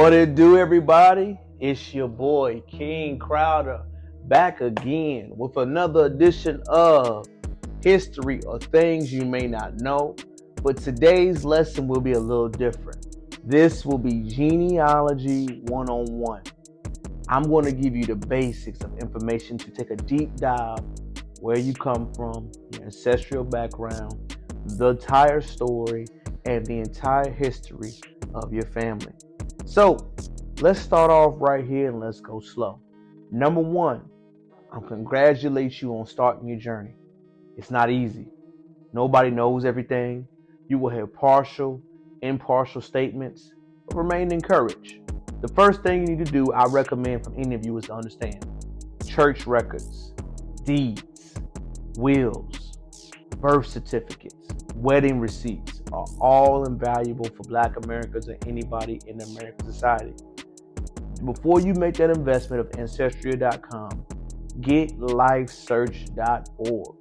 What it do, everybody? It's your boy, King Crowder, back again with another edition of History or Things You May Not Know. But today's lesson will be a little different. This will be Genealogy 101. I'm going to give you the basics of information to take a deep dive where you come from, your ancestral background, the entire story, and the entire history of your family. So let's start off right here and let's go slow. Number one, I congratulate you on starting your journey. It's not easy. Nobody knows everything. You will have partial, impartial statements, but remain encouraged. The first thing you need to do, I recommend from any of you, is to understand church records, deeds, wills, birth certificates, wedding receipts are all invaluable for Black Americans or anybody in American society. Before you make that investment of Ancestry.com, get lifesearch.org.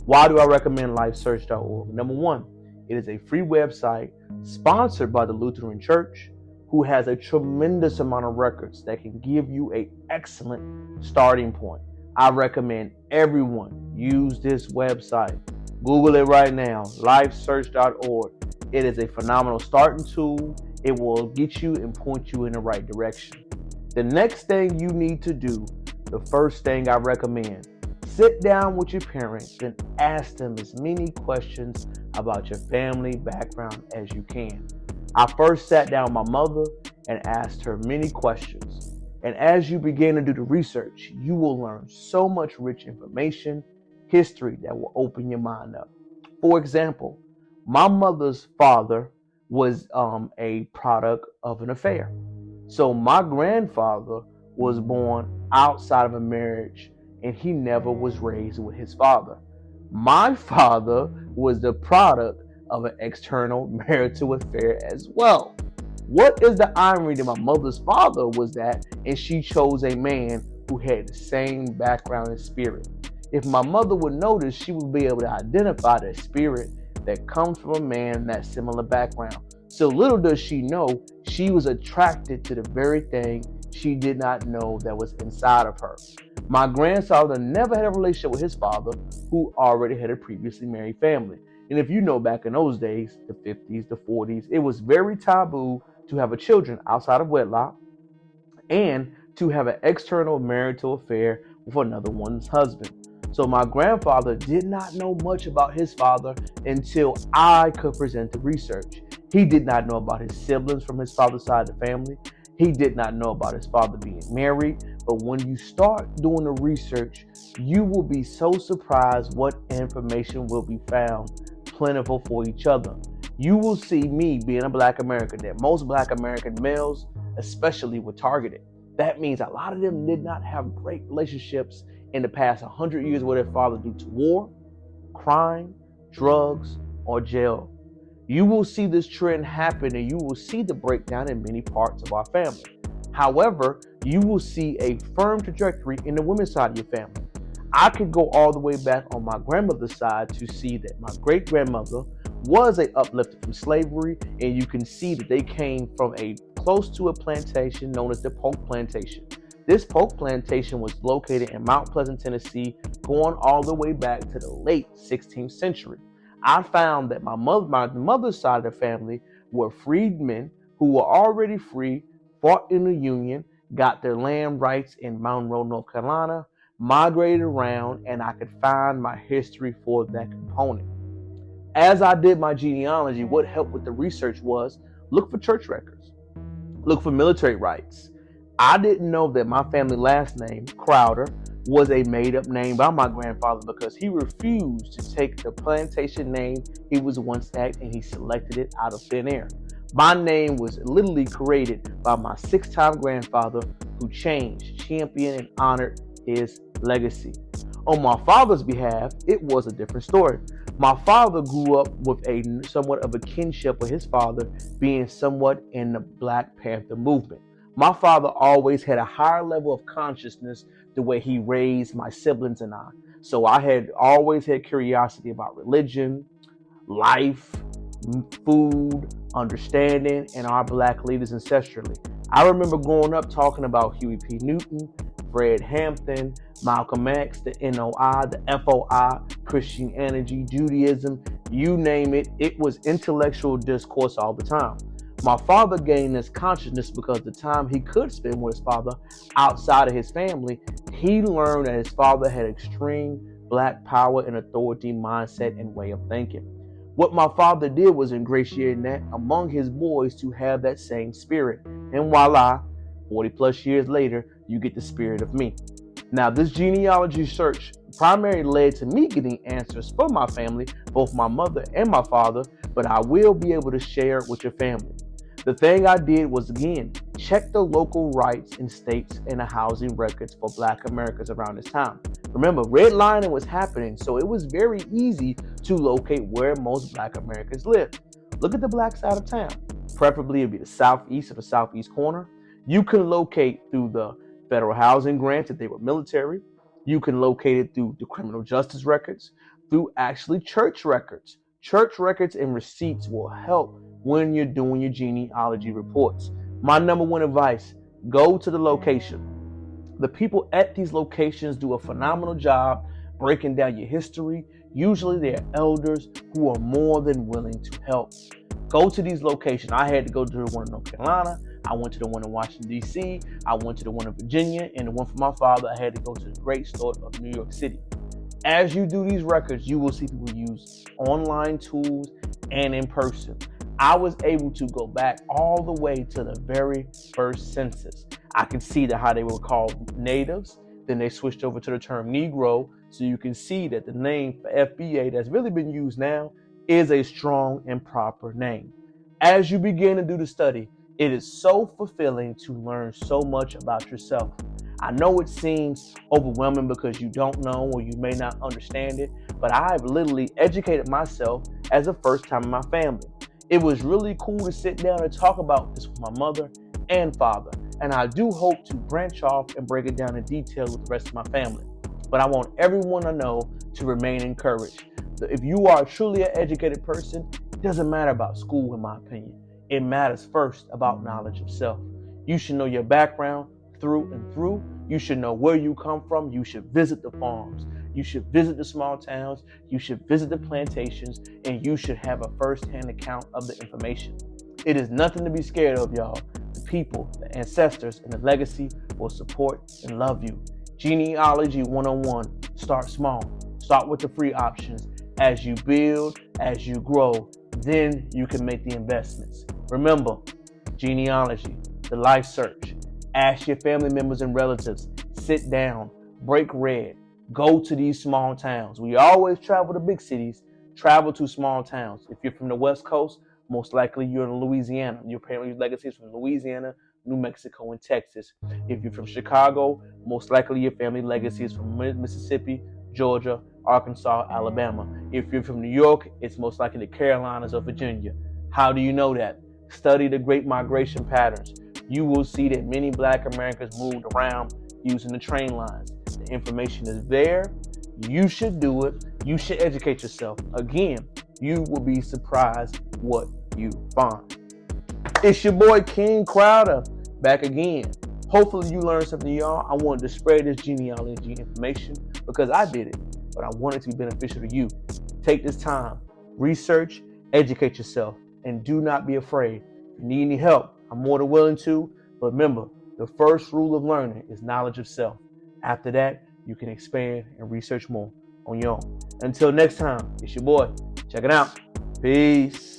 Why do I recommend lifesearch.org? Number one, it is a free website sponsored by the Lutheran Church, who has a tremendous amount of records that can give you an excellent starting point. I recommend everyone use this website. Google it right now, lifesearch.org. It is a phenomenal starting tool. It will get you and point you in the right direction. The next thing you need to do, the first thing I recommend, sit down with your parents and ask them as many questions about your family background as you can. I first sat down with my mother and asked her many questions. And as you begin to do the research, you will learn so much rich information, history that will open your mind up. For example, my mother's father was a product of an affair. So my grandfather was born outside of a marriage and he never was raised with his father. My father was the product of an external marital affair as well. What is the irony that my mother's father was that and she chose a man who had the same background and spirit? If my mother would notice, she would be able to identify the spirit that comes from a man in that similar background. So little does she know, she was attracted to the very thing she did not know that was inside of her. My grandfather never had a relationship with his father, who already had a previously married family. And if you know, back in those days, the 50s, the 40s, it was very taboo to have a children outside of wedlock and to have an external marital affair with another one's husband. So my grandfather did not know much about his father until I could present the research. He did not know about his siblings from his father's side of the family. He did not know about his father being married. But when you start doing the research, you will be so surprised what information will be found plentiful for each other. You will see, me being a Black American, that most Black American males especially were targeted. That means a lot of them did not have great relationships in the past 100 years with their father due to war, crime, drugs, or jail. You will see this trend happen and you will see the breakdown in many parts of our family. However, you will see a firm trajectory in the women's side of your family. I could go all the way back on my grandmother's side to see that my great-grandmother was uplifted from slavery, and you can see that they came from close to a plantation known as the Polk Plantation. This Polk Plantation was located in Mount Pleasant, Tennessee, going all the way back to the late 16th century. I found that my mother's side of the family were freedmen who were already free, fought in the Union, got their land rights in Monroe, North Carolina, migrated around, and I could find my history for that component. As I did my genealogy, what helped with the research was look for church records, look for military rights. I didn't know that my family last name, Crowder, was a made-up name by my grandfather because he refused to take the plantation name he was once at and he selected it out of thin air. My name was literally created by my 6-time grandfather who changed, championed, and honored his legacy. On my father's behalf, it was a different story. My father grew up with somewhat of a kinship with his father, being somewhat in the Black Panther movement. My father always had a higher level of consciousness the way he raised my siblings and I. So I had always had curiosity about religion, life, food, understanding, and our black leaders ancestrally. I remember growing up talking about Huey P. Newton, Fred Hampton, Malcolm X, the NOI, the FOI, Christianity, Judaism, you name it. It was intellectual discourse all the time. My father gained this consciousness because the time he could spend with his father outside of his family, he learned that his father had extreme black power and authority mindset and way of thinking. What my father did was ingratiate that among his boys to have that same spirit. And voila, 40 plus years later, you get the spirit of me. Now, this genealogy search primarily led to me getting answers for my family, both my mother and my father, but I will be able to share it with your family. The thing I did was, again, check the local rights in states and the housing records for Black Americans around this time. Remember, redlining was happening, so it was very easy to locate where most Black Americans lived. Look at the black side of town. Preferably it'd be the southeast or the southeast corner. You can locate through the federal housing grants if they were military. You can locate it through the criminal justice records, through actually church records. Church records and receipts will help when you're doing your genealogy reports. My number one advice, go to the location. The people at these locations do a phenomenal job breaking down your history. Usually they're elders who are more than willing to help. Go to these locations. I had to go to the one in North Carolina. I went to the one in Washington, D.C. I went to the one in Virginia. And the one for my father, I had to go to the great state of New York City. As you do these records, you will see people use online tools and in person. I was able to go back all the way to the very first census. I can see how they were called natives. Then they switched over to the term Negro. So you can see that the name for FBA that's really been used now is a strong and proper name. As you begin to do the study, it is so fulfilling to learn so much about yourself. I know it seems overwhelming because you don't know or you may not understand it, but I've literally educated myself as a first time in my family. It was really cool to sit down and talk about this with my mother and father, and I do hope to branch off and break it down in detail with the rest of my family. But I want everyone to know to remain encouraged. If you are truly an educated person, it doesn't matter about school, in my opinion. It matters first about knowledge of self. You should know your background through and through. You should know where you come from. You should visit the farms. You should visit the small towns. You should visit the plantations, and you should have a first-hand account of the information. It is nothing to be scared of, y'all. The people, the ancestors, and the legacy will support and love you. Genealogy 101. Start small. Start with the free options. As you build, as you grow, then you can make the investments. Remember, genealogy, the life search. Ask your family members and relatives. Sit down, break bread, go to these small towns. We always travel to big cities, travel to small towns. If you're from the West Coast, most likely you're in Louisiana. Your family's legacy is from Louisiana, New Mexico, and Texas. If you're from Chicago, most likely your family legacy is from Mississippi, Georgia, Arkansas, Alabama. If you're from New York, it's most likely the Carolinas or Virginia. How do you know that? Study the Great Migration patterns. You will see that many Black Americans moved around using the train lines. The information is there. You should do it. You should educate yourself. Again, you will be surprised what you find. It's your boy King Crowder back again. Hopefully you learned something, y'all. I wanted to spread this genealogy information because I did it, but I want it to be beneficial to you. Take this time, research, educate yourself, and do not be afraid. If you need any help, I'm more than willing to, but remember, the first rule of learning is knowledge of self. After that, you can expand and research more on your own. Until next time, it's your boy. Check it out. Peace.